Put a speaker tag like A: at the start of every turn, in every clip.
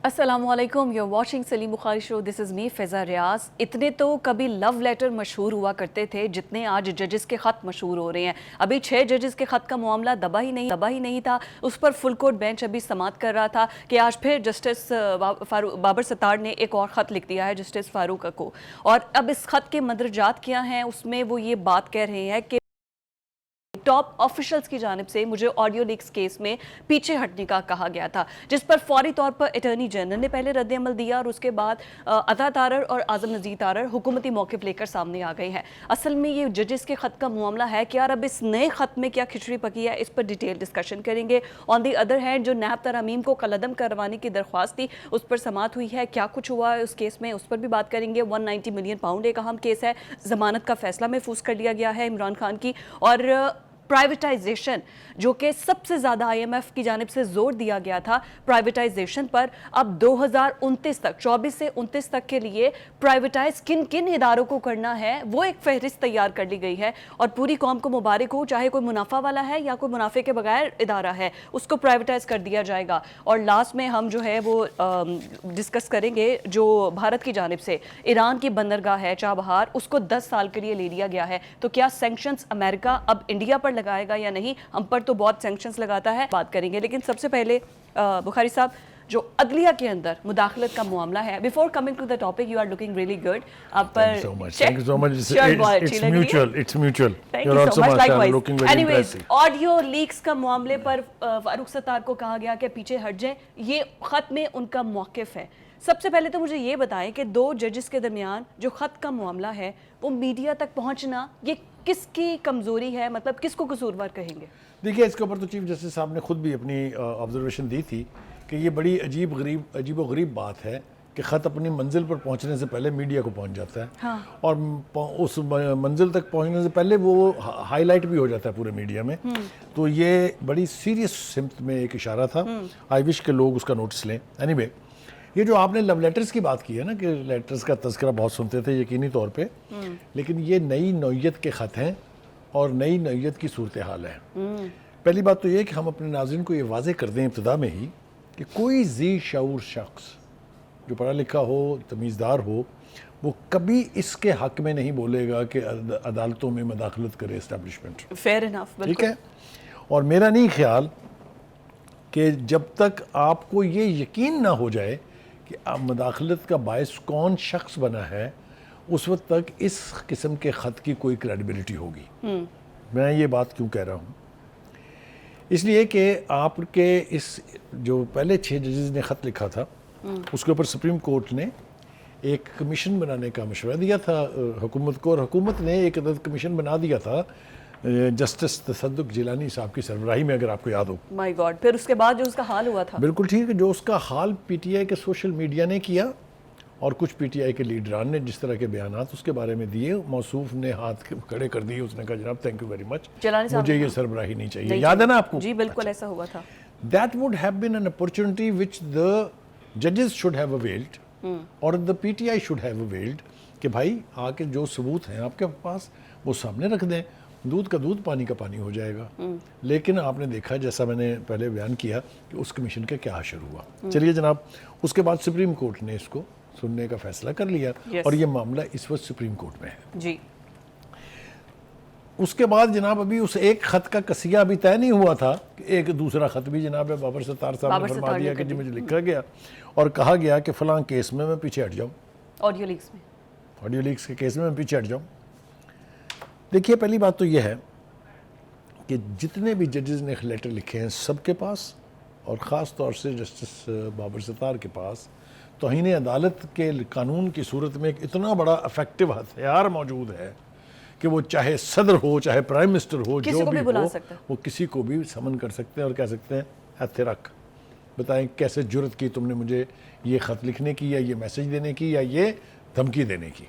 A: السلام علیکم، you watching سلیم بخاری شو، دس از می فیضا ریاض۔ اتنے تو کبھی لو لیٹر مشہور ہوا کرتے تھے جتنے آج ججز کے خط مشہور ہو رہے ہیں۔ ابھی 6 ججز کے خط کا معاملہ دبا ہی نہیں تھا، اس پر فل کورٹ بینچ ابھی سماعت کر رہا تھا کہ آج پھر جسٹس بابر ستار نے ایک اور خط لکھ دیا ہے جسٹس فاروق کو، اور اب اس خط کے مندرجات کیا ہیں، اس میں وہ یہ بات کہہ رہے ہیں کہ ٹاپ آفیشلز کی جانب سے مجھے آڈیو لیکس کیس میں پیچھے ہٹنے کا کہا گیا تھا، جس پر فوری طور پر اٹارنی جنرل نے پہلے رد عمل دیا اور اس کے بعد عطا تارڑ اور اعظم نذیر تارڑ حکومتی موقف لے کر سامنے آ گئے ہیں۔ اصل میں یہ ججز کے خط کا معاملہ ہے کہ یار اب اس نئے خط میں کیا کھچڑی پکی ہے، اس پر ڈیٹیل ڈسکشن کریں گے۔ آن دی ادر ہینڈ جو نیب ترامیم کو کالعدم کروانے کی درخواست تھی، اس پر سماعت ہوئی ہے، کیا کچھ ہوا ہے اس کیس میں، اس پر بھی بات کریں گے۔ 190 ملین پاؤنڈ ایک اہم کیس ہے، ضمانت کا فیصلہ محفوظ کر لیا گیا ہے عمران خان کی، اور پرائیویٹائزیشن جو کہ سب سے زیادہ آئی ایم ایف کی جانب سے زور دیا گیا تھا پرائیویٹائزیشن پر، اب 2029 تک 24 سے 29 تک کے لیے پرائیویٹائز کن اداروں کو کرنا ہے وہ ایک فہرست تیار کر لی گئی ہے، اور پوری قوم کو مبارک ہو، چاہے کوئی منافع والا ہے یا کوئی منافع کے بغیر ادارہ ہے، اس کو پرائیویٹائز کر دیا جائے گا۔ اور لاسٹ میں ہم جو ہے وہ ڈسکس کریں گے جو بھارت کی جانب سے ایران کی بندرگاہ ہے چابہار، اس کو 10 سال کے لیے لے لیا گیا ہے، تو کیا سینکشنز امریکہ اب انڈیا پر لگائے گا یا نہیں؟ ہم پر تو بہت سینکشنز لگاتا ہے، بات کریں گے۔ لیکن سب سے پہلے بخاری صاحب، جو عدلیہ کے اندر مداخلت کا معاملہ ہے، before coming to the topic, you are looking really good. آپ پر آڈیو لیکس کا معاملے پر فاروق ستار کو کہا گیا کہ پیچھے ہٹ جائیں، یہ خط میں ان کا موقف ہے۔ سب سے پہلے تو مجھے یہ بتائیں کہ 2 ججز کے درمیان جو خط کا معاملہ ہے وہ میڈیا تک پہنچنا، یہ کس کی کمزوری ہے، مطلب کس کو قصوروار کہیں گے؟
B: دیکھیے، اس کے اوپر تو چیف جسٹس صاحب نے خود بھی اپنی آبزرویشن دی تھی کہ یہ بڑی عجیب و غریب بات ہے کہ خط اپنی منزل پر پہنچنے سے پہلے میڈیا کو پہنچ جاتا ہے، اور اس منزل تک پہنچنے سے پہلے وہ ہائی لائٹ بھی ہو جاتا ہے پورے میڈیا میں۔ تو یہ بڑی سیریس سمت میں ایک اشارہ تھا، آئی وش کہ لوگ اس کا نوٹس لیں۔ اینی وے، یہ جو آپ نے لو لیٹرز کی بات کی ہے نا کہ لیٹرز کا تذکرہ بہت سنتے تھے یقینی طور پہ، لیکن یہ نئی نوعیت کے خط ہیں اور نئی نوعیت کی صورتحال ہے۔ پہلی بات تو یہ کہ ہم اپنے ناظرین کو یہ واضح کر دیں ابتدا میں ہی کہ کوئی ذی شعور شخص جو پڑھا لکھا ہو، تمیزدار ہو، وہ کبھی اس کے حق میں نہیں بولے گا کہ عدالتوں میں مداخلت کرے اسٹیبلشمنٹ۔
A: فیئر انف، بالکل
B: ٹھیک ہے، اور میرا نہیں خیال کہ جب تک آپ کو یہ یقین نہ ہو جائے کہ مداخلت کا باعث کون شخص بنا ہے، اس وقت تک اس قسم کے خط کی کوئی کریڈیبلٹی ہوگی۔ میں یہ بات کیوں کہہ رہا ہوں؟ اس لیے کہ آپ کے اس جو پہلے 6 ججز نے خط لکھا تھا، اس کے اوپر سپریم کورٹ نے ایک کمیشن بنانے کا مشورہ دیا تھا حکومت کو، اور حکومت نے ایک عدد کمیشن بنا دیا تھا جسٹس تصدق جیلانی صاحب کی سربراہی میں، اگر آپ کو یاد ہو۔
A: مائی گاڈ، پھر اس کے بعد جو اس کا حال ہوا تھا،
B: بالکل ٹھیک ہے، جو اس کا حال پی ٹی آئی کے سوشل میڈیا نے کیا، اور کچھ پی ٹی آئی کے لیڈران نے جس طرح کے بیانات اس کے بارے میں دیے، موصوف نے ہاتھ کھڑے کر دیے، اس نے کہا جناب تھینک یو ویری مچ، مجھے یہ سربراہی نہیں چاہیے۔ یاد ہے نا آپ کو؟
A: جی بالکل ایسا ہوا تھا۔
B: That would have been an opportunity which the judges should have availed اور the PTI should have availed کہ بھائی آ کے جو ثبوت ہیں آپ کے پاس وہ سامنے رکھ دیں، دودھ کا دودھ پانی کا پانی ہو جائے گا۔ لیکن آپ نے دیکھا، جیسا میں نے پہلے بیان کیا، کہ اس کمیشن کا کیا حشر ہوا۔ چلیے جناب، اس کے بعد سپریم کورٹ نے اس کو سننے کا فیصلہ کر لیا، اور یہ معاملہ اس وقت سپریم کورٹ میں ہے۔
A: جی،
B: اس کے بعد جناب ابھی اس ایک خط کا قصیہ ابھی طے نہیں ہوا تھا کہ ایک دوسرا خط بھی جناب بابر ستار صاحب نے فرما دیا کہ جی مجھے لکھا گیا اور کہا گیا کہ فلاں کیس میں پیچھے ہٹ جاؤں،
A: آڈیو لیکس
B: کے کیس میں میں پیچھے ہٹ جاؤں۔ دیکھیے، پہلی بات تو یہ ہے کہ جتنے بھی ججز نے لیٹر لکھے ہیں سب کے پاس، اور خاص طور سے جسٹس بابر ستار کے پاس، توہین عدالت کے قانون کی صورت میں ایک اتنا بڑا افیکٹو ہتھیار موجود ہے کہ وہ چاہے صدر ہو، چاہے پرائم منسٹر ہو، جو بھی ہو، وہ کسی کو بھی سمن کر سکتے ہیں اور کہہ سکتے ہیں ہتھ رکھ، بتائیں کیسے جرت کی تم نے مجھے یہ خط لکھنے کی، یا یہ میسج دینے کی، یا یہ دھمکی دینے کی۔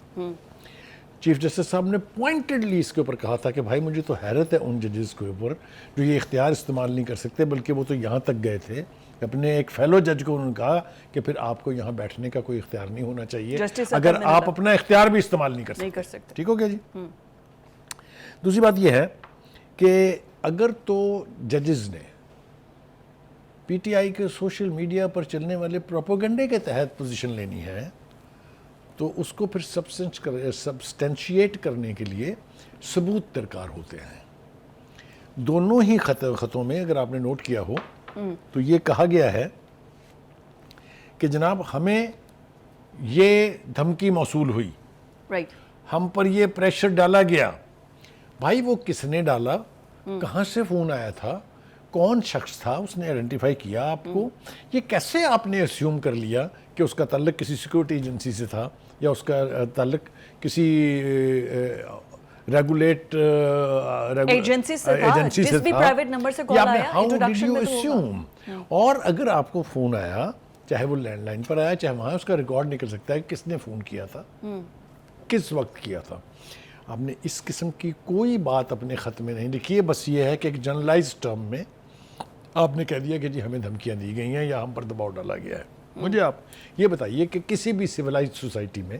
B: چیف جسٹس صاحب نے پوائنٹڈلی اس کے اوپر کہا تھا کہ بھائی مجھے تو حیرت ہے ان ججز کے اوپر جو یہ اختیار استعمال نہیں کر سکتے، بلکہ وہ تو یہاں تک گئے تھے اپنے ایک فیلو جج کو انہوں نے کہا کہ پھر آپ کو یہاں بیٹھنے کا کوئی اختیار نہیں ہونا چاہیے اگر آپ اپنا اختیار بھی استعمال نہیں کر سکتے۔ ٹھیک ہو گیا جی؟ دوسری بات یہ ہے کہ اگر تو ججز نے پی ٹی آئی کے سوشل میڈیا پر چلنے والے پروپیگنڈے کے تحت پوزیشن لینی ہے تو اس کو پھر سبسٹینشیٹ کرنے کے لیے ثبوت درکار ہوتے ہیں. دونوں ہی خطوں میں اگر آپ نے نوٹ کیا ہو تو یہ کہا گیا ہے کہ جناب ہمیں یہ دھمکی موصول ہوئی, ہم پر یہ پریشر ڈالا گیا. بھائی وہ کس نے ڈالا, کہاں سے فون آیا تھا, کون شخص تھا, اس نے آئیڈینٹیفائی کیا آپ کو, یہ کیسے آپ نے اسیوم کر لیا کہ اس کا تعلق کسی سیکورٹی ایجنسی سے تھا یا اس کا تعلق کسی ریگولیٹ
A: ایجنسی سے تھا, جس بھی پرائیویٹ نمبر سے کال آیا انٹروڈکشن میں تو ہوگا.
B: اور اگر آپ کو فون آیا, چاہے وہ لینڈ لائن پر آیا چاہے وہاں, اس کا ریکارڈ نکل سکتا ہے کس نے فون کیا تھا, کس وقت کیا تھا. آپ نے اس قسم کی کوئی بات اپنے خط میں نہیں لکھی ہے, بس یہ ہے کہ ایک جنرلائز ٹرم میں آپ نے کہہ دیا کہ جی ہمیں دھمکیاں دی گئی ہیں یا ہم پر دباؤ ڈالا گیا ہے. مجھے آپ یہ بتائیے کہ کسی بھی سویلائزڈ سوسائٹی میں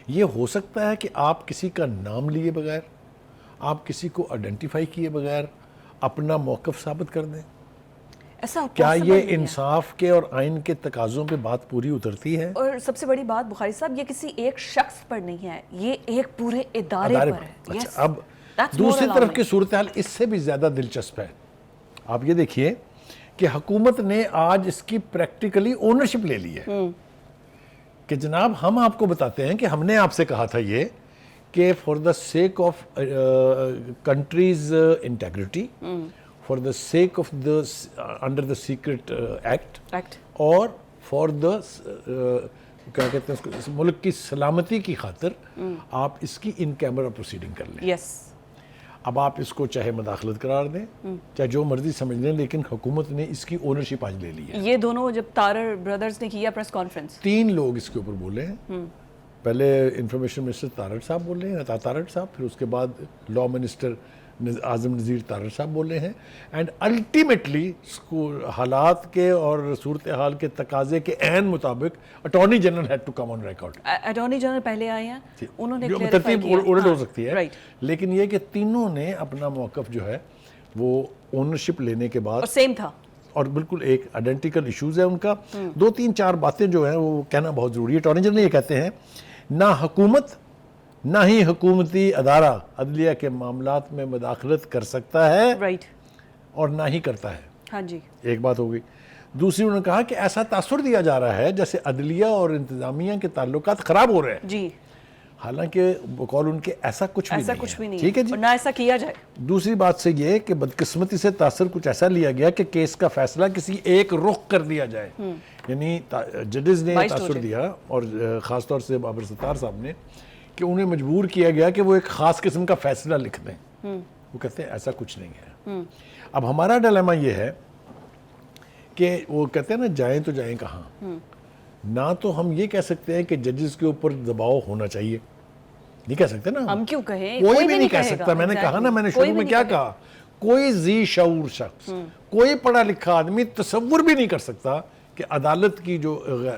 B: یہ ہو سکتا ہے کہ آپ کسی کا نام لیے بغیر, آپ کسی کو آئیڈینٹیفائی کیے بغیر اپنا موقف ثابت کر دیں؟
A: ایسا
B: کیا یہ انصاف کے اور آئین کے تقاضوں پہ بات پوری اترتی ہے؟
A: اور سب سے بڑی بات بخاری صاحب, یہ کسی ایک شخص پر نہیں ہے, یہ ایک پورے ادارے پر ہے.
B: اچھا, اب دوسری طرف کی صورتحال اس سے بھی زیادہ دلچسپ ہے. آپ یہ دیکھیے کہ حکومت نے آج اس کی پریکٹیکلی اونرشپ لے لی ہے کہ جناب ہم آپ کو بتاتے ہیں کہ ہم نے آپ سے کہا تھا یہ کہ for the sake of countries integrity, for the sake of the under the secret act, اور فار دا کیا کہتے ہیں اس کو, ملک کی سلامتی کی خاطر آپ اس کی ان کیمرہ پروسیڈنگ کر لیں. اب آپ اس کو چاہے مداخلت قرار دیں چاہے جو مرضی سمجھ لیں, لیکن حکومت نے اس کی اونرشپ آج لے لی ہے.
A: یہ دونوں جب تارڑ برادرز نے کیا پریس کانفرنس,
B: 3 لوگ اس کے اوپر بولے ہیں. پہلے انفارمیشن منسٹر تارڑ صاحب بول رہے ہیں, عطا تارڑ صاحب, پھر اس کے بعد لا منسٹر اعظم نذیر تارڑ صاحب بول رہے ہیں. اینڈ الٹیمیٹلی حالات کے اور صورتحال کے تقاضے کے عین مطابق attorney general had to come on record.
A: Attorney general پہلے آئے ہیں, انہوں نے
B: ترتیب الٹ ہو سکتی ہے, لیکن یہ کہ تینوں نے اپنا موقف جو ہے وہ اونرشپ لینے کے بعد
A: سیم تھا,
B: اور بالکل ایک آئیڈینٹیکل ایشوز ہے ان کا. 2-3-4 باتیں جو ہیں وہ کہنا بہت ضروری ہے. اٹارنی جنرل یہ کہتے ہیں نہ حکومت نہ ہی حکومتی ادارہ عدلیہ کے معاملات میں مداخلت کر سکتا ہے اور نہ ہی کرتا ہے.
A: ہاں جی,
B: ایک بات ہو گئی. دوسری انہوں نے کہا کہ ایسا تاثر دیا جا رہا ہے جیسے عدلیہ اور انتظامیہ کے تعلقات خراب ہو رہے ہیں.
A: جی,
B: حالانکہ بقول ان کے ایسا کچھ بھی نہیں ہے. ٹھیک ہے جی,
A: نہ ایسا کیا جائے.
B: دوسری بات سے یہ کہ بدقسمتی سے تاثر کچھ ایسا لیا گیا کہ کیس کا فیصلہ کسی ایک رخ کر دیا جائے. یعنی ججز نے تاثر دیا, اور خاص طور سے بابر ستار صاحب نے, کہ انہیں مجبور کیا گیا کہ وہ ایک خاص قسم کا فیصلہ لکھ دیں. وہ کہتے ہیں ایسا کچھ نہیں ہے. اب ہمارا ڈیلیما یہ ہے کہ وہ کہتے ہیں نا جائیں تو جائیں کہاں. نہ تو ہم یہ کہہ سکتے ہیں کہ ججز کے اوپر دباؤ ہونا چاہیے, نہیں کہہ سکتے نا
A: ہم کیوں کہیں,
B: کوئی بھی نہیں کہہ سکتا. میں نے کہا نا, میں نے شروع میں کیا کہا, کوئی ذی شعور شخص, کوئی پڑھا لکھا آدمی تصور بھی نہیں کر سکتا کہ عدالت کی جو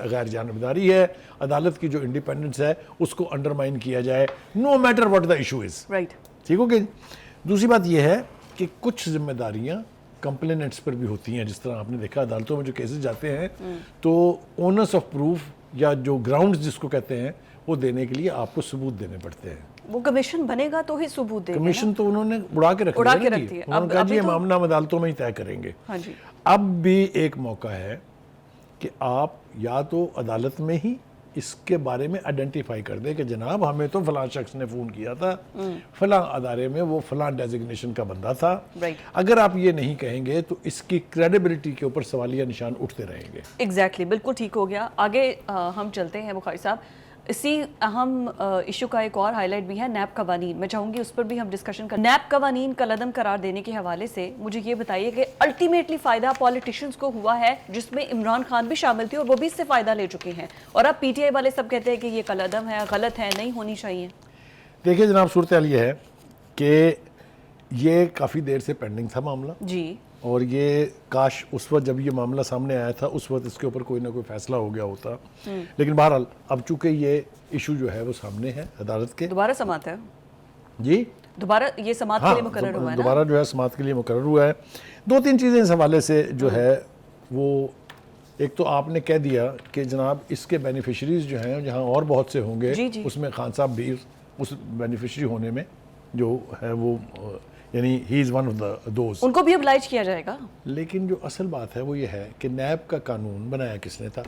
B: غیر جانبداری ہے, عدالت کی جو انڈیپینڈنس ہے, اس کو انڈرمائن کیا جائے, no matter what the issue is. ٹھیک ہو گیا. دوسری بات یہ ہے کہ کچھ ذمہ داریاں کمپلیننٹس پر بھی ہوتی ہیں. جس طرح آپ نے دیکھا عدالتوں میں جو کیسز جاتے ہیں تو اونرس آف پروف یا جو گراؤنڈز جس کو کہتے ہیں وہ دینے کے لیے آپ کو ثبوت دینے پڑتے ہیں.
A: وہ کمیشن بنے گا تو ہی ثبوت دے گا.
B: کمیشن تو انہوں نے اڑا کے رکھ دیا, انہوں نے کہا جی یہ معاملہ ہم عدالتوں میں ہی طے کریں گے. اب بھی ایک موقع ہے کہ آپ یا تو عدالت میں ہی اس کے بارے میں آئیڈینٹیفائی کر دیں کہ جناب ہمیں تو فلاں شخص نے فون کیا تھا, فلاں ادارے میں وہ فلاں ڈیزگنیشن کا بندہ تھا. اگر آپ یہ نہیں کہیں گے تو اس کی کریڈیبلٹی کے اوپر سوالیہ نشان اٹھتے رہیں گے.
A: ایگزیکٹلی, بالکل ٹھیک ہو گیا. آگے ہم چلتے ہیں بخاری صاحب. اسی اہم ایشو کا ایک اور ہائی لائٹ بھی ہے نیب قوانین. میں چاہوں گی اس پر بھی ہم ڈسکشن کریں. نیب قوانین کل عدم قرار دینے کے حوالے سے مجھے یہ بتائیے کہ الٹیمیٹلی فائدہ پولیٹیشنز کو ہوا ہے, جس میں عمران خان بھی شامل تھے اور وہ بھی اس سے فائدہ لے چکے ہیں, اور اب پی ٹی آئی والے سب کہتے ہیں کہ یہ کل عدم ہے, غلط ہے, نہیں ہونی چاہیے.
B: دیکھیے جناب, صورتحال یہ ہے کہ یہ کافی دیر سے پینڈنگ تھا معاملہ
A: جی,
B: اور یہ کاش اس وقت جب یہ معاملہ سامنے آیا تھا اس وقت اس کے اوپر کوئی نہ کوئی فیصلہ ہو گیا ہوتا. لیکن بہرحال اب چونکہ یہ ایشو جو ہے وہ سامنے ہے عدالت کے,
A: دوبارہ سماعت ہے.
B: جی
A: دوبارہ یہ سماعت کے لیے مقرر ہوا ہے نا؟
B: دوبارہ جو ہے سماعت کے لیے مقرر ہوا ہے. 2-3 چیزیں اس حوالے سے جو ہے وہ، ایک تو آپ نے کہہ دیا کہ جناب اس کے بینیفیشریز جو ہیں جہاں اور بہت سے ہوں گے، اس میں خان صاحب بھی اس بینیفیشری ہونے میں جو ہے وہ یعنی ہی از ون آف دوز،
A: ان کو بھی ابلائج کیا جائے گا.
B: لیکن جو اصل بات ہے وہ یہ ہے کہ نیب کا قانون بنایا کس نے تھا؟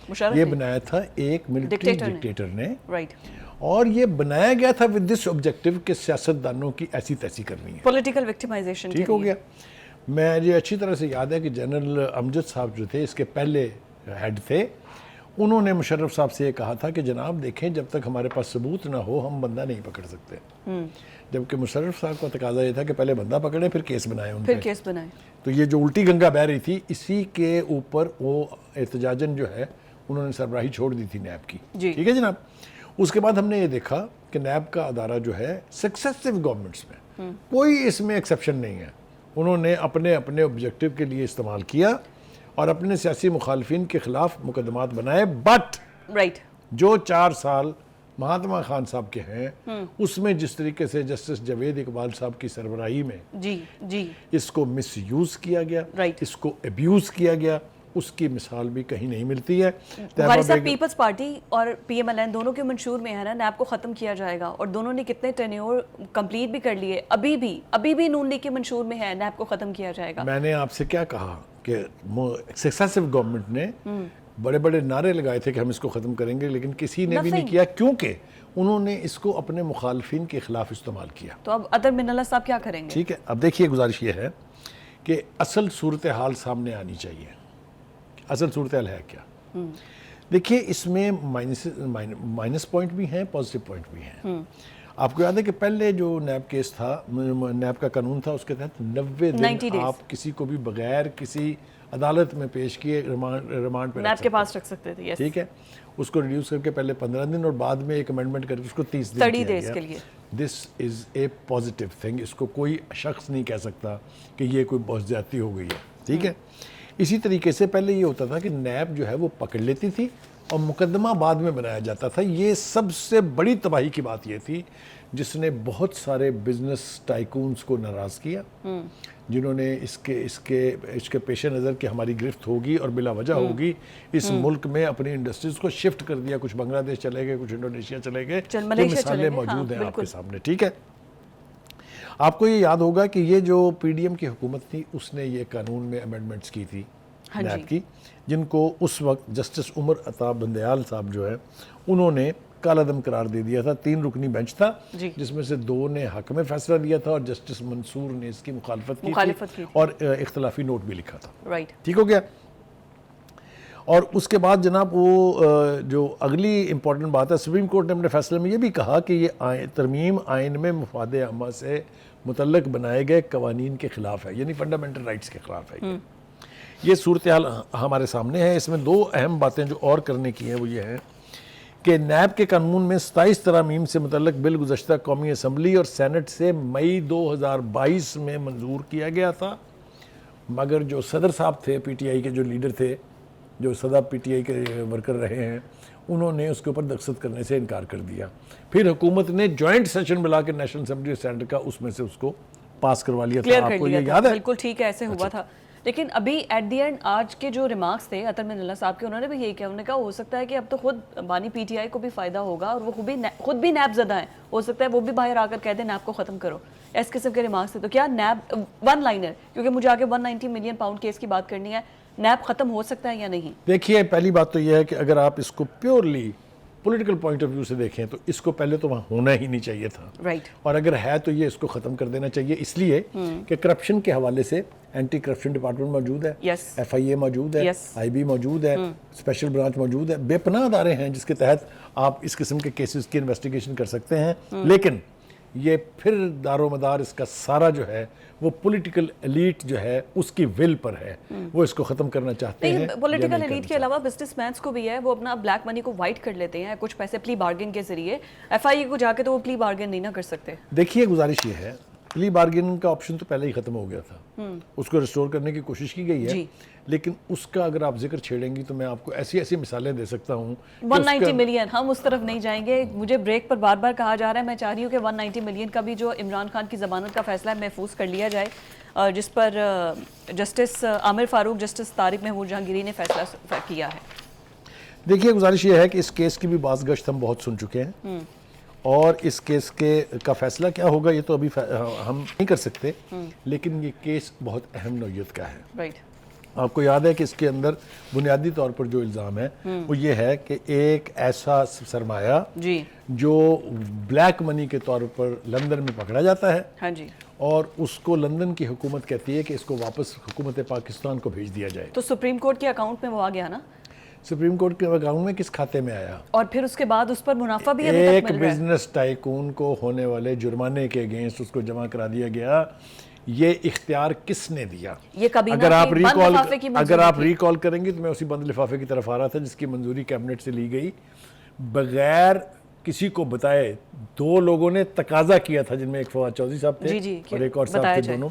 A: مشرف
B: یہ
A: نے.
B: بنایا تھا ایک ملٹری ڈکٹیٹر نے،
A: رائٹ.
B: اور یہ بنایا گیا تھا ود دس آبجیکٹو کہ سیاستدانوں کی ایسی تیسی کرنی ہے.
A: پولیٹیکل وکٹیمائزیشن.
B: ٹھیک ہو گیا. میں یہ اچھی طرح سے یاد ہے کہ جنرل امجد صاحب جو تھے اس کے پہلے ہیڈ تھے، انہوں نے مشرف صاحب سے یہ کہا تھا کہ جناب دیکھیں جب تک ہمارے پاس ثبوت نہ ہو ہم بندہ نہیں پکڑ سکتے. جبکہ مشرف صاحب کا تقاضا یہ تھا کہ پہلے بندہ پکڑیں پھر کیس بنائیں ان
A: پھر
B: پہ.
A: کیس بنائیں.
B: تو یہ جو الٹی گنگا بہہ رہی تھی اسی کے اوپر وہ احتجاجن جو ہے انہوں نے سربراہی چھوڑ دی تھی نیب کی. ٹھیک ہے جناب. اس کے بعد ہم نے یہ دیکھا کہ نیب کا ادارہ جو ہے سکسیسو گورنمنٹس میں کوئی اس میں ایکسیپشن نہیں ہے، انہوں نے اپنے اپنے آبجیکٹو کے لیے استعمال کیا اور اپنے سیاسی مخالفین کے خلاف مقدمات بنائے. But
A: right.
B: جو 4 سال مہاتما خان صاحب کے ہیں اس میں جس طریقے سے جسٹس جاوید اقبال صاحب کی سربراہی میں اس کو مس یوز کیا گیا، اس کو ابیوز کیا گیا، اس کی مثال بھی کہیں نہیں ملتی ہے.
A: بخاری صاحب پیپلز پارٹی اور پی ایم ایل این دونوں کے منشور میں ہے نا نیب کو ختم کیا جائے گا، اور دونوں نے کتنے ٹینیور کمپلیٹ بھی کر لیے. ابھی بھی نون لیگ کے منشور میں ہے نیب کو ختم کیا جائے گا.
B: میں نے آپ سے کیا کہا کہ سکسیسو گورنمنٹ نے بڑے بڑے نعرے لگائے تھے کہ ہم اس کو ختم کریں گے، لیکن کسی نے بھی نہیں کیا کیونکہ انہوں نے اس کو اپنے مخالفین کے خلاف استعمال کیا.
A: تو اب اطہر من اللہ صاحب کیا کریں گے؟
B: ٹھیک ہے. اب دیکھیے گزارش یہ ہے کہ اصل صورتحال سامنے آنی چاہیے. اصل صورتحال ہے کیا؟ دیکھیے اس میں مائنس پوائنٹ بھی ہیں، پازیٹیو پوائنٹ بھی ہیں. آپ کو یاد ہے کہ پہلے جو نیب کیس تھا، نیب کا قانون تھا، اس کے تحت 90 دن آپ کسی کو بھی بغیر کسی عدالت میں پیش کیے ریمانڈ پہ
A: نیب کے پاس رکھ سکتے تھے.
B: ٹھیک ہے. اس کو ریڈیوس کر کے پہلے 15 دن اور بعد میں ایک امینڈمنٹ کر کے اس کو 30 دن
A: 30 days کے لیے.
B: دس از اے پازیٹیو تھنگ. اس کو کوئی شخص نہیں کہہ سکتا کہ یہ کوئی بہت زیادتی ہو گئی ہے. ٹھیک ہے. اسی طریقے سے پہلے یہ ہوتا تھا کہ نیب جو ہے وہ پکڑ لیتی تھی اور مقدمہ بعد میں بنایا جاتا تھا. یہ سب سے بڑی تباہی کی بات یہ تھی جس نے بہت سارے بزنس ٹائکونز کو ناراض کیا، جنہوں نے اس کے پیش نظر کہ ہماری گرفت ہوگی اور بلا وجہ ہوگی اس ملک میں اپنی انڈسٹریز کو شفٹ کر دیا. کچھ بنگلہ دیش چلے گئے، کچھ انڈونیشیا چلے گئے. یہ مثالیں موجود ہیں آپ کے سامنے. ٹھیک ہے. آپ کو یہ یاد ہوگا کہ یہ جو پی ڈی ایم کی حکومت تھی اس نے یہ قانون میں امینڈمنٹس کی تھی نیب کی، جن کو اس وقت جسٹس عمر عطا بندیال صاحب جو ہے انہوں نے کالعدم قرار دے دیا تھا. 3 رکنی بینچ تھا جس میں سے 2 نے حق میں فیصلہ دیا تھا اور جسٹس منصور نے اس کی مخالفت کی تھی اور اختلافی نوٹ بھی لکھا تھا. ٹھیک ہو گیا. اور اس کے بعد جناب وہ جو اگلی امپورٹنٹ بات ہے، سپریم کورٹ نے اپنے فیصلے میں یہ بھی کہا کہ یہ ترمیم آئین میں مفاد عامہ سے متعلق بنائے گئے قوانین کے خلاف ہے، یعنی فنڈامنٹل رائٹس کے خلاف ہے. یہ صورتحال ہمارے سامنے ہے. اس میں 2 اہم باتیں جو اور کرنے کی ہیں وہ یہ ہیں کہ نیب کے قانون میں 27 ترامیم سے متعلق بل گزشتہ قومی اسمبلی اور سینٹ سے مئی 2022 میں منظور کیا گیا تھا، مگر جو صدر صاحب تھے پی ٹی آئی کے، جو لیڈر تھے، جو سدا پی ٹی آئی کے ورکر رہے ہیں، انہوں نے اس کے اوپر دستخط کرنے سے انکار کر دیا. پھر حکومت نے جوائنٹ سیشن بلا کے نیشنل اسمبلی اور سینٹ کا اس میں سے اس کو پاس کروا لیا تھا. آپ کو یہ یاد ہے؟
A: بالکل ٹھیک ہے، ایسے ہوا تھا. لیکن ابھی ایٹ دی اینڈ آج کے جو ریمارکس تھے اطہر من اللہ صاحب کے، انہوں نے بھی یہی کہا، انہوں نے کہا ہو سکتا ہے کہ اب تو خود بانی پی ٹی آئی کو بھی فائدہ ہوگا اور وہ خود بھی نیب زدہ ہیں، ہو سکتا ہے وہ بھی باہر آ کر کہہ دیں نیب کو ختم کرو. اس قسم کے ریمارکس تھے. تو کیا نیب ون لائنر، کیونکہ مجھے آگے 190 ملین پاؤنڈ کیس کی بات کرنی ہے، نیب ختم ہو سکتا ہے یا نہیں؟
B: دیکھیے پہلی بات تو یہ ہے کہ اگر آپ اس کو purely political point of view سے دیکھیں تو اس کو پہلے تو وہاں ہونا ہی نہیں چاہیے تھا. اور اگر ہے تو یہ اس کو ختم کر دینا چاہیے، اس لیے کہ کرپشن کے حوالے سے اینٹی کرپشن ڈپارٹمنٹ موجود ہے، ایف آئی اے موجود ہے، آئی بی موجود ہے، اسپیشل برانچ موجود ہے. بے پناہ ادارے ہیں جس کے تحت آپ اس قسم کے کیسز کی انویسٹیگیشن کر سکتے ہیں. لیکن یہ پھر دار و مدار اس کا سارا جو ہے وہ پولیٹیکل ایلیٹ جو ہے اس کی ول پر ہے، وہ اس کو ختم کرنا چاہتے ہیں.
A: پولیٹیکل ایلیٹ کے علاوہ بزنس مینس کو بھی ہے، وہ اپنا بلیک منی کو وائٹ کر لیتے ہیں کچھ پیسے پلی بارگن کے ذریعے. ایف آئی اے کو جا کے تو وہ پلی بارگن نہیں نہ کر سکتے.
B: دیکھیے گزارش یہ ہے، پلی بارگیننگ کا آپشن تو پہلے ہی ختم ہو گیا تھا, اس کو ریسٹور کرنے کی کوشش کی گئی ہے, لیکن اس کا اگر آپ ذکر چھیڑیں گی تو میں آپ کو ایسی ایسی مثالیں دے سکتا ہوں.
A: 190 ملین, ہم اس طرف نہیں جائیں گے. مجھے بریک پر بار بار کہا جا رہا ہے, میں چاہ رہی ہوں کہ 190 ملین کا بھی جو عمران خان کی ضمانت کا فیصلہ ہے محفوظ کر لیا جائے, جس پر جسٹس عامر فاروق, جسٹس طارق محمود جہانگیری نے فیصلہ کیا ہے.
B: دیکھیے گزارش یہ ہے کہ اس کیس کی بھی باز گشت ہم بہت سن چکے ہیں, اور اس کیس کا فیصلہ کیا ہوگا یہ تو ابھی ہم نہیں کر سکتے, لیکن یہ کیس بہت اہم نوعیت کا ہے.
A: رائٹ.
B: آپ کو یاد ہے کہ اس کے اندر بنیادی طور پر جو الزام ہے وہ یہ ہے کہ ایک ایسا سرمایہ جو بلیک منی کے طور پر لندن میں پکڑا جاتا ہے,
A: ہاں جی,
B: اور اس کو لندن کی حکومت کہتی ہے کہ اس کو واپس حکومت پاکستان کو بھیج دیا جائے.
A: تو سپریم کورٹ کے اکاؤنٹ میں وہ آ گیا نا,
B: سپریم کورٹ کے اکاؤنٹ میں کس کھاتے میں آیا؟
A: اور پھر اس کے بعد اس پر منافع بھی ابھی
B: ایک
A: تک مل رہا ہے.
B: بزنس ٹائکون کو ہونے والے جرمانے کے اگینسٹ اس کو جمع کرا دیا گیا. یہ اختیار کس نے دیا؟
A: یہ کابینہ
B: اگر آپ
A: کے بند لفافے کی منظوری
B: اگر آپ
A: تھی.
B: ریکال کریں گی تو میں اسی بند لفافے کی طرف آ رہا تھا جس کی منظوری کیبنٹ سے لی گئی بغیر کسی کو بتائے. دو لوگوں نے تقاضا کیا تھا, جن میں ایک فواد چودھری صاحب تھے اور ایک اور صاحب تھے, دونوں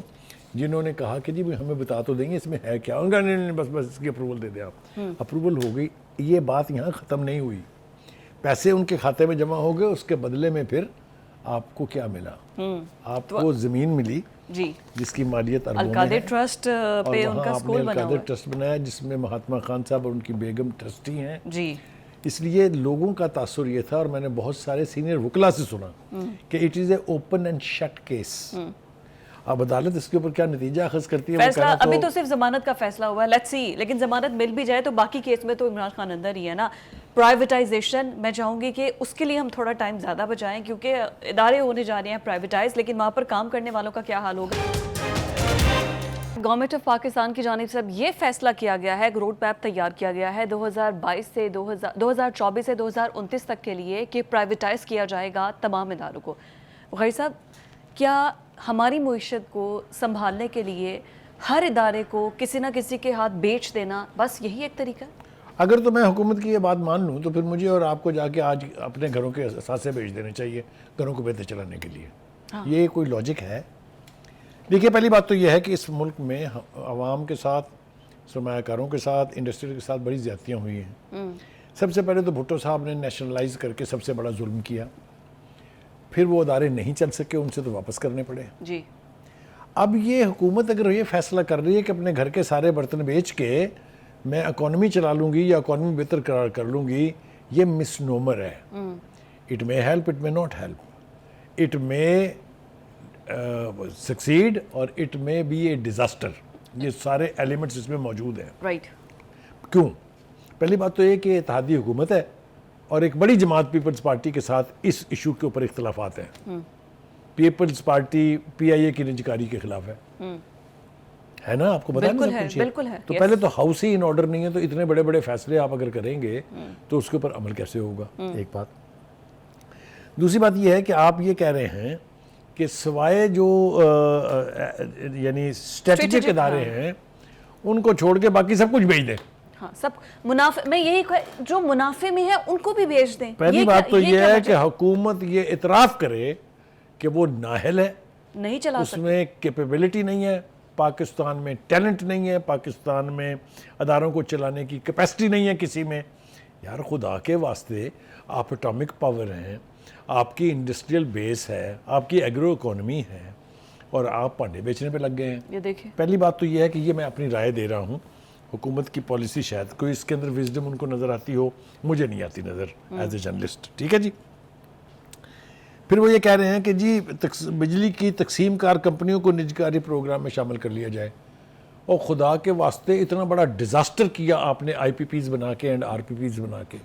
B: جنہوں نے کہا کہ جی ہمیں بتا تو دیں گے اس میں ہے کیا. ان کا نہیں, بس اس کی اپروول دے دیں آپ. اپروول ہو گئی. یہ بات یہاں ختم نہیں ہوئی, پیسے ان کے کھاتے میں جمع ہو گئے, اس کے بدلے میں پھر آپ کو کیا ملا؟ آپ کو زمین ملی جس کی مالیت اربوں میں ہے,
A: القادر ٹرسٹ پہ ان کا سکول بنا ہوا ہے.
B: القادر ٹرسٹ بنایا جس میں مہاتما خان صاحب اور ان کی بیگم ٹرسٹی ہیں.
A: جی,
B: اس لیے لوگوں کا تاثر یہ تھا, اور میں نے بہت سارے سینئر وکلا سے سنا کہ it is a open and shut case. اب عدالت اس کے اوپر کیا نتیجہ اخذ کرتی ہے
A: فیصلہ ابھی تو صرف ضمانت کا فیصلہ ہوا ہے, لیٹس سی. لیکن ضمانت مل بھی جائے تو باقی کیس میں تو عمران خان اندر ہی ہے نا. پرائیویٹائزیشن, میں چاہوں گی کہ اس کے لیے ہم تھوڑا ٹائم زیادہ بچائیں, کیونکہ ادارے ہونے جا رہے ہیں پرائیویٹائز, لیکن وہاں پر کام کرنے والوں کا کیا حال ہوگا. گورنمنٹ آف پاکستان کی جانب سے اب یہ فیصلہ کیا گیا ہے, ایک روڈ میپ تیار کیا گیا ہے 2024 سے 2029 تک کے لیے کہ پرائیویٹائز کیا جائے گا تمام اداروں کو. غیر صاحب, کیا ہماری معیشت کو سنبھالنے کے لیے ہر ادارے کو کسی نہ کسی کے ہاتھ بیچ دینا بس یہی ایک طریقہ؟
B: اگر تو میں حکومت کی یہ بات مان لوں تو پھر مجھے اور آپ کو جا کے آج اپنے گھروں کے اثاثے بیچ دینے چاہیے گھروں کو بہتر چلانے کے لیے. یہ کوئی لاجک ہے؟ دیکھیے پہلی بات تو یہ ہے کہ اس ملک میں عوام کے ساتھ, سرمایہ کاروں کے ساتھ, انڈسٹری کے ساتھ بڑی زیادتیاں ہوئی ہیں. سب سے پہلے تو بھٹو صاحب نے نیشنلائز کر کے سب سے بڑا ظلم کیا, پھر وہ ادارے نہیں چل سکے, ان سے تو واپس کرنے پڑے.
A: جی,
B: اب یہ حکومت اگر یہ فیصلہ کر رہی ہے کہ اپنے گھر کے سارے برتن بیچ کے میں اکانومی چلا لوں گی یا اکانومی بہتر قرار کر لوں گی, یہ مس نومر ہے. It may help, it may not help, it may succeed اور it may be a disaster. یہ سارے ایلیمنٹس اس میں موجود ہیں.
A: رائٹ.
B: کیوں؟ پہلی بات تو یہ کہ اتحادی حکومت ہے اور ایک بڑی جماعت پیپلز پارٹی کے ساتھ اس ایشو کے اوپر اختلافات ہیں. پیپلز پارٹی پی آئی اے کی نجکاری کے خلاف ہے نا, آپ کو پتا
A: بالکل ہے.
B: تو پہلے تو ہاؤس ہی ان آرڈر نہیں ہے, تو اتنے بڑے بڑے فیصلے آپ اگر کریں گے تو اس کے اوپر عمل کیسے ہوگا؟ ایک بات. دوسری بات یہ ہے کہ آپ یہ کہہ رہے ہیں کہ سوائے جو یعنی اسٹریٹجک ادارے ہیں ان کو چھوڑ کے باقی سب کچھ بھیج دیں.
A: ہاں, سب منافع میں یہی جو منافع میں ہے ان کو بھی بھیج دیں.
B: پہلی بات تو یہ ہے کہ حکومت یہ اعتراف کرے کہ وہ نااہل ہے,
A: نہیں چلا
B: اس میں کیپیبلٹی نہیں ہے, پاکستان میں ٹیلنٹ نہیں ہے, پاکستان میں اداروں کو چلانے کی کیپیسٹی نہیں ہے کسی میں. یار خدا کے واسطے, آپ اٹامک پاور ہیں, آپ کی انڈسٹریل بیس ہے, آپ کی ایگرو اکانومی ہے, اور آپ پانڈے بیچنے پہ لگ گئے ہیں.
A: یہ دیکھیں,
B: پہلی بات تو یہ ہے کہ یہ میں اپنی رائے دے رہا ہوں, حکومت کی پالیسی شاید کوئی اس کے اندر وزڈم ان کو نظر آتی ہو, مجھے نہیں آتی نظر ایز اے جرنلسٹ. ٹھیک ہے جی. پھر وہ یہ کہہ رہے ہیں کہ جی بجلی کی تقسیم کار کمپنیوں کو نجکاری پروگرام میں شامل کر لیا جائے. اور خدا کے واسطے اتنا بڑا ڈیزاسٹر کیا آپ نے آئی پی پیز بنا کے اینڈ آر پی پیز بنا کے,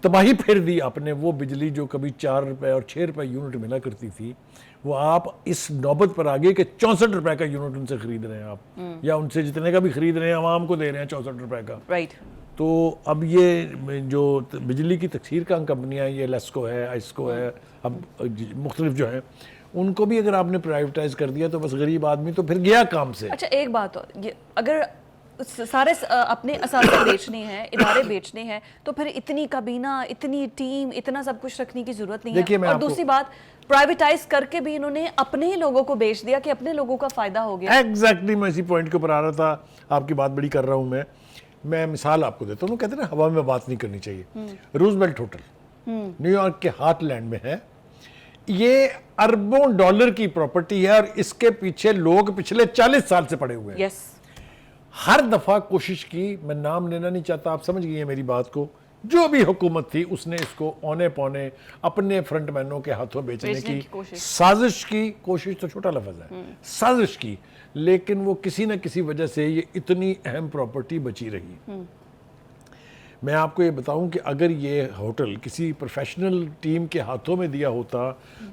B: تباہی پھیر دی آپ نے. وہ بجلی جو کبھی 4 روپے اور 6 روپے یونٹ ملا کرتی تھی, وہ آپ اس نوبت پر آگے کہ 64 روپے کا یونٹ ان سے خرید رہے ہیں آپ, یا ان سے جتنے کا بھی خرید رہے ہیں عوام کو دے رہے ہیں 64 روپے کا.
A: رائٹ.
B: تو اب یہ جو بجلی کی تکثیر کا کمپنیاں, یہ لیسکو ہے, آئسکو ہے, اب مختلف جو ہیں, ان کو بھی اگر آپ نے پرائیویٹائز کر دیا تو بس غریب آدمی تو پھر گیا کام سے.
A: اچھا ایک بات اور, اگر سارے اپنے اثاثے بیچنے ہیں, ادارے بیچنے ہیں, تو پھر اتنی کابینہ, اتنی ٹیم, اتنا سب کچھ رکھنے کی ضرورت نہیں ہے. اور دوسری بات, پرائیویٹائز کر کے بھی انہوں نے اپنے ہی لوگوں کو بیچ دیا کہ اپنے لوگوں کا فائدہ ہو گیا.
B: ایگزیکٹلی میں اسی پوائنٹ کے اوپر آ رہا تھا, آپ کی بات بڑی کر رہا ہوں میں مثال آپ کو دیتا ہوں. کہتے ہیں نا ہوا میں بات نہیں کرنی چاہیے. روزویلٹ ہوٹل نیو یارک کے ہارٹ لینڈ میں ہے, یہ اربوں ڈالر کی پراپرٹی ہے اور اس کے پیچھے لوگ پچھلے 40 سال سے پڑے ہوئے ہیں.
A: یس,
B: ہر دفعہ کوشش کی, میں نام لینا نہیں چاہتا, آپ سمجھ گئی ہیں میری بات کو, جو بھی حکومت تھی اس نے اس کو اونے پونے اپنے فرنٹ مینوں کے ہاتھوں بیچنے کی سازش کی. کوشش تو چھوٹا لفظ ہے, سازش کی, لیکن وہ کسی نہ کسی وجہ سے یہ اتنی اہم پراپرٹی بچی رہی. میں آپ کو یہ بتاؤں کہ اگر یہ ہوٹل کسی پروفیشنل ٹیم کے ہاتھوں میں دیا ہوتا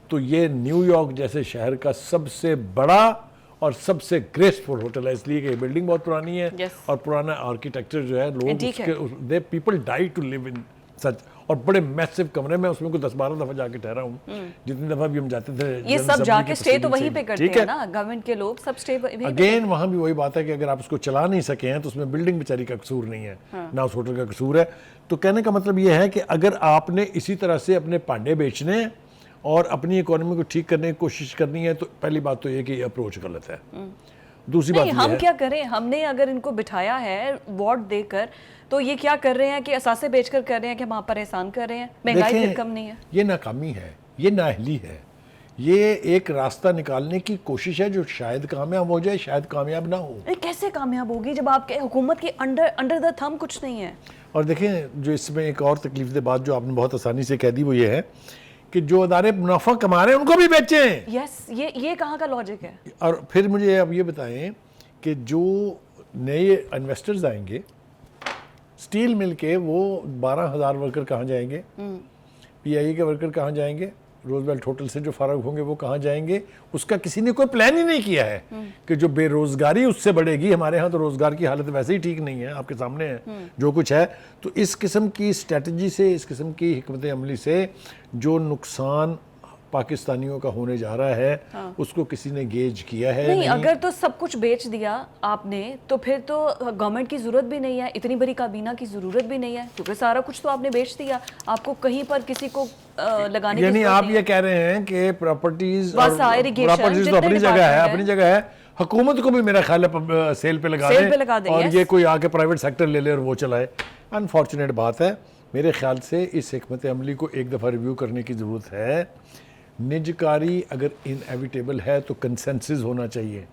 B: تو یہ نیو یارک جیسے شہر کا سب سے بڑا اور سب سے گریسفل ہوٹل ہے, اس لیے کہ یہ بلڈنگ بہت پرانی ہے اور پرانا آرکیٹیکچر جو ہے, لوگ اس کے پیپل ڈائی ٹو لیو ان سچ, اور بڑے میسو کمرے میں اس میں کوئی 10-12 دفعہ جا کے ٹھہرا ہوں, جتنی دفعہ بھی ہم جاتے تھے.
A: یہ سب جا کے سٹے تو وہیں پہ کرتے ہیں نا گورنمنٹ کے لوگ, سب سٹے
B: اگین وہاں بھی وہی بات ہے کہ اگر آپ اس کو چلا نہیں سکے ہیں تو اس میں بلڈنگ بیچاری کا قصور نہیں ہے, نہ اس ہوٹل کا قصور ہے. تو کہنے کا مطلب یہ ہے کہ اگر آپ نے اسی طرح سے اپنے پانڈے بیچنے ہیں اور اپنی اکانومی کو ٹھیک کرنے کی کوشش کرنی ہے تو پہلی بات تو یہ کہ یہ اپروچ غلط ہے. دوسری بات
A: ہم کیا کریں, ہم نے اگر ان کو بٹھایا ہے وارڈ دے کر تو یہ کیا کر رہے ہیں کہ اثاثے بیچ کر کر رہے ہیں کہ ہم آپ پر احسان کر رہے ہیں. مہنگائی پھر کم نہیں ہے,
B: یہ ناکامی ہے, یہ نااہلی ہے, یہ ایک راستہ نکالنے کی کوشش ہے جو شاید کامیاب ہو جائے, شاید کامیاب نہ ہو.
A: کیسے کامیاب ہوگی جب آپ کے حکومت کے انڈر دا تھم کچھ نہیں ہے.
B: اور دیکھیں جو اس میں ایک اور تکلیف دہ بات جو آپ نے بہت آسانی سے کہہ دی وہ یہ ہے کہ جو ادارے منافع کما رہے ہیں ان کو بھی بیچیں.
A: یس, یہ کہاں کا لاجک ہے.
B: اور پھر مجھے اب یہ بتائیں کہ جو نئے انویسٹرز آئیں گے سٹیل مل کے, وہ 12,000 ورکر کہاں جائیں گے, پی آئی اے کے ورکر کہاں جائیں گے, روزویلٹ ہوٹل سے جو فارغ ہوں گے وہ کہاں جائیں گے. اس کا کسی نے کوئی پلان ہی نہیں کیا ہے کہ جو بے روزگاری اس سے بڑھے گی. ہمارے ہاں تو روزگار کی حالت ویسے ہی ٹھیک نہیں ہے, آپ کے سامنے ہے جو کچھ ہے. تو اس قسم کی اسٹریٹجی سے, اس قسم کی حکمت عملی سے جو نقصان پاکستانیوں کا ہونے جا رہا ہے اس کو کسی نے گیج کیا ہے
A: نہیں. اگر تو سب کچھ بیچ دیا آپ نے تو پھر تو گورنمنٹ کی ضرورت بھی نہیں ہے, اتنی بڑی کابینہ کی ضرورت بھی نہیں ہے, کیونکہ سارا کچھ تو آپ نے بیچ دیا. آپ کو کہیں پر کسی کو لگانے کی
B: یعنی آپ یہ کہہ رہے ہیں کہ پراپرٹیز تو اپنی جگہ ہے, حکومت کو بھی میرا خیال ہے سیل پہ لگا دیں اور یہ کوئی آ کے پرائیویٹ سیکٹر لے لے اور وہ چلائے. انفارچونیٹ بات ہے. میرے خیال سے اس حکمت عملی کو ایک دفعہ ریویو کرنے کی ضرورت ہے. نجکاری اگر انیویٹیبل ہے تو کنسنسس ہونا چاہیے.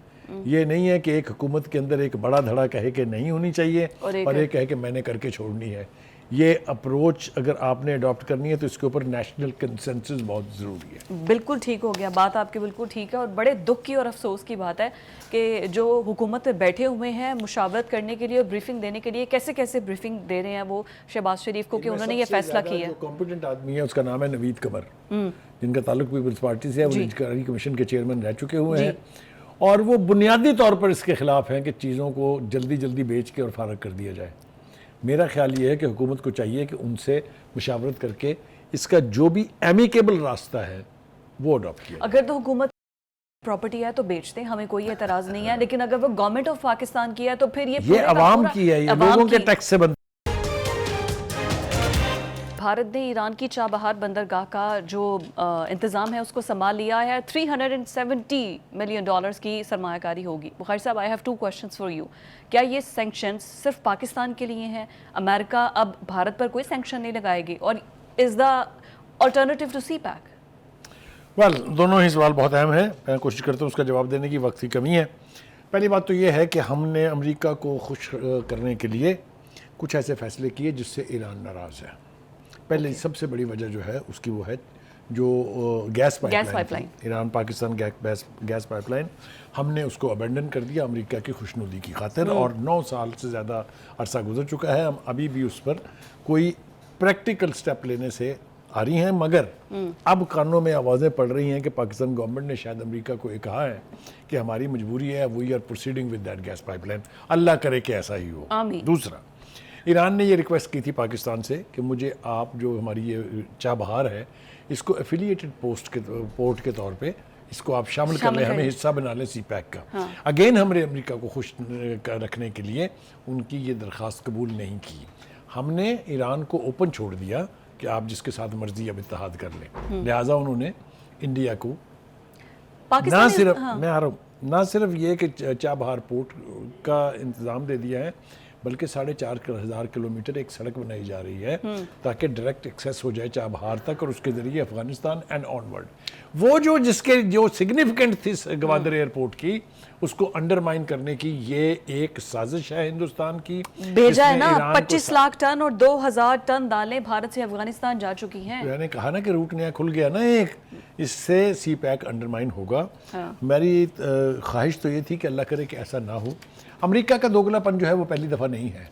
B: یہ نہیں ہے کہ ایک حکومت کے اندر ایک بڑا دھڑا کہے کہ نہیں ہونی چاہیے اور ایک کہے کہ میں نے کر کے چھوڑنی ہے. یہ اپروچ اگر آپ نے اڈاپٹ کرنی ہے تو اس کے اوپر نیشنل کنسنسس بہت ضروری ہے.
A: بالکل ٹھیک ہو گیا, بات آپ کی بالکل ٹھیک ہے. اور بڑے دکھ کی اور افسوس کی بات ہے کہ جو حکومت میں بیٹھے ہوئے ہیں مشاورت کرنے کے لیے اور بریفنگ دینے کے لیے, کیسے کیسے بریفنگ دے رہے ہیں وہ شہباز شریف کو کہ انہوں نے یہ فیصلہ کیا ہے.
B: جو کمپیٹنٹ آدمی ہے اس کا نام ہے نوید قمر, جن کا تعلق پیپلز پارٹی سے ہے. وہ نجکاری کمیشن کے چیئرمین رہ چکے ہوئے ہیں اور وہ بنیادی طور پر اس کے خلاف ہیں کہ چیزوں کو جلدی جلدی بیچ کے اور فارغ کر دیا جائے. میرا خیال یہ ہے کہ حکومت کو چاہیے کہ ان سے مشاورت کر کے اس کا جو بھی ایمیکیبل راستہ ہے وہ اڈاپٹ کیا.
A: اگر تو حکومت پراپرٹی ہے تو بیچتے ہیں, ہمیں کوئی اعتراض نہیں ہے, لیکن اگر وہ گورنمنٹ آف پاکستان کی ہے تو پھر یہ
B: عوام کی ہے, یہ لوگوں کے ٹیکس سے بنتی.
A: بھارت نے ایران کی چابہار بندرگاہ کا جو انتظام ہے اس کو سنبھال لیا ہے. $370 ملین کی سرمایہ کاری ہوگی. بخاری صاحب, I have 2 questions for you. کیا یہ سینکشنز صرف پاکستان کے لیے ہیں؟ امریکہ اب بھارت پر کوئی سینکشن نہیں لگائے گی, اور is the alternative to CPEC?
B: دونوں ہی سوال بہت اہم ہیں. میں کوشش کرتا ہوں اس کا جواب دینے کی, وقت کی کمی ہے. پہلی بات تو یہ ہے کہ ہم نے امریکہ کو خوش کرنے کے لیے کچھ ایسے فیصلے کیے جس سے ایران ناراض ہے. پہلے سب سے بڑی وجہ جو ہے اس کی وہ ہے جو gas pipeline, Iran Pakistan gas pipeline, ہم نے اس کو ابینڈن کر دیا امریکہ کی خوشنودی کی خاطر. اور 9 سال سے زیادہ عرصہ گزر چکا ہے, ہم ابھی بھی اس پر کوئی پریکٹیکل سٹیپ لینے سے آ رہی ہیں. مگر اب کانوں میں آوازیں پڑ رہی ہیں کہ پاکستان گورنمنٹ نے شاید امریکہ کو یہ کہا ہے کہ ہماری مجبوری ہے, we are proceeding with that gas pipeline. اللہ کرے کہ ایسا ہی ہو. دوسرا, ایران نے یہ ریکویسٹ کی تھی پاکستان سے کہ مجھے آپ جو ہماری یہ چابہار ہے اس کو ایفیلیٹڈ پورٹ کے طور پہ اس کو آپ شامل کر لیں, ہمیں حصہ بنا لیں سی پیک کا. اگین ہم نے امریکہ کو خوش رکھنے کے لیے ان کی یہ درخواست قبول نہیں کی. ہم نے ایران کو اوپن چھوڑ دیا کہ آپ جس کے ساتھ مرضی اب اتحاد کر لیں. لہٰذا انہوں نے انڈیا کو نہ
A: پاکستان
B: صرف میں آ رہا ہوں نہ صرف یہ کہ چابہار پورٹ کا انتظام دے دیا ہے بلکہ 4,500 کلومیٹر ایک سڑک بنائی جا رہی ہے تاکہ ڈائریکٹ ایکسیس ہو جائے چابہار تک اور اس کے ذریعے افغانستان اینڈ آن ورڈ. وہ جس کے جو سگنیفیکنٹ تھی گوادر ایئرپورٹ کی اس کو انڈرمائن کرنے کی یہ ایک سازش ہے ہندوستان کی.
A: بھیجا ہے نا 25 لاکھ ٹن اور 2,000 ٹن دالیں بھارت سے افغانستان جا چکی ہیں.
B: میں نے کہا نا کہ روٹ نیا کھل گیا نا ایک, اس سے سی پیک انڈرمائن ہوگا. میری خواہش تو یہ تھی کہ اللہ کرے کہ ایسا نہ ہو. امریکہ کا دوگلا پن جو ہے وہ پہلی دفعہ نہیں ہے.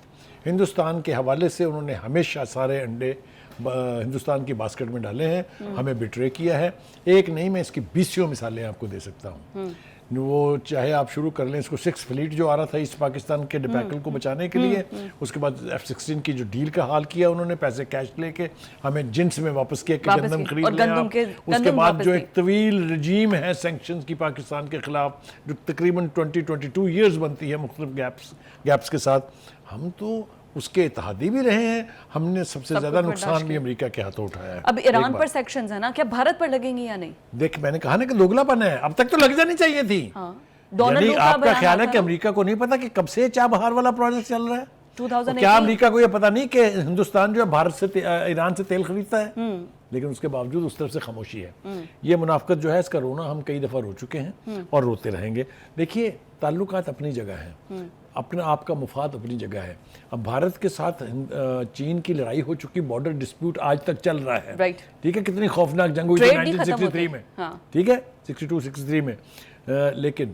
B: ہندوستان کے حوالے سے انہوں نے ہمیشہ سارے انڈے ہندوستان کی باسکٹ میں ڈالے ہیں, ہمیں بٹرے کیا ہے. ایک نہیں, میں اس کی 20 مثالیں آپ کو دے سکتا ہوں. وہ چاہے آپ شروع کر لیں اس کو 6 فلیٹ جو آ رہا تھا ایسٹ پاکستان کے ڈپیکل کو بچانے کے لیے, اس کے بعد F-16 کی جو ڈیل کا حال کیا انہوں نے, پیسے کیش لے کے ہمیں جنس میں واپس کیا کہ گندم خرید لیں آپ. اس کے بعد جو ایک طویل رجیم ہے سینکشنز کی پاکستان کے خلاف جو تقریباً 22 ایئرز بنتی ہے مختلف گیپس کے ساتھ, ہم تو اس کے اتحادی بھی رہے ہیں. ہم نے سب سے زیادہ نقصان بھی امریکہ کے ہاتھوں اٹھایا ہے.
A: اب ایران پر سیکشنز ہیں نا, کیا بھارت پر لگیں گی یا نہیں؟
B: دیکھ میں نے کہا نا کہ دوگلا پن ہے, اب تک تو لگ جانی چاہیے تھی. یعنی آپ کا خیال ہے کہ امریکہ کو نہیں پتا کہ کب سے چابہار والا پروجیکٹ چل رہا ہے؟ کیا امریکہ کو یہ پتا نہیں کہ ہندوستان جو ہے بھارت سے ایران سے تیل خریدتا ہے؟ لیکن اس کے باوجود اس طرف سے خاموشی ہے. یہ منافقت جو ہے اس کا رونا ہم کئی دفعہ رو چکے ہیں اور روتے رہیں گے. دیکھیے تعلقات اپنی جگہ ہیں, اپنا آپ کا مفاد اپنی جگہ ہے. اب بھارت کے ساتھ چین کی لڑائی ہو چکی, بارڈر ڈسپیوٹ آج تک چل رہا ہے. ٹھیک ہے, کتنی خوفناک جنگ ہوئی تھی 1963 میں, ٹھیک ہے 62-63 میں, لیکن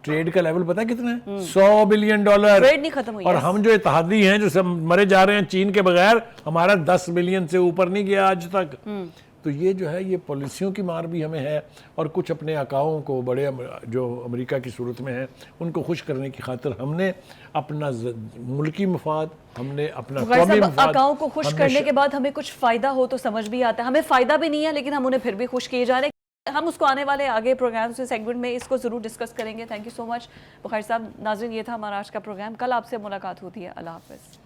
B: ٹریڈ کا لیول پتہ ہے کتنا ہے؟ $100 بلین.
A: ٹریڈ نہیں ختم ہوئی.
B: اور ہم جو اتحادی ہیں جو سب مرے جا رہے ہیں چین کے بغیر, ہمارا 10 بلین سے اوپر نہیں گیا آج تک. تو یہ جو ہے یہ پالیسیوں کی مار بھی ہمیں ہے, اور کچھ اپنے آقاؤں کو بڑے جو امریکہ کی صورت میں ہیں ان کو خوش کرنے کی خاطر ہم نے اپنا ملکی مفاد, ہم نے اپنا قومی مفاد.
A: آقاؤں کو خوش کرنے کے بعد ہمیں کچھ فائدہ ہو تو سمجھ بھی آتا ہے, ہمیں فائدہ بھی نہیں ہے لیکن ہم انہیں پھر بھی خوش کیے جا رہے ہیں. ہم اس کو آنے والے آگے پروگرام سے سیگمنٹ میں اس کو ضرور ڈسکس کریں گے. تھینک یو سو مچ بخاری صاحب. ناظرین, یہ تھا ہمارا آج کا پروگرام. کل آپ سے ملاقات ہوتی ہے. اللہ حافظ.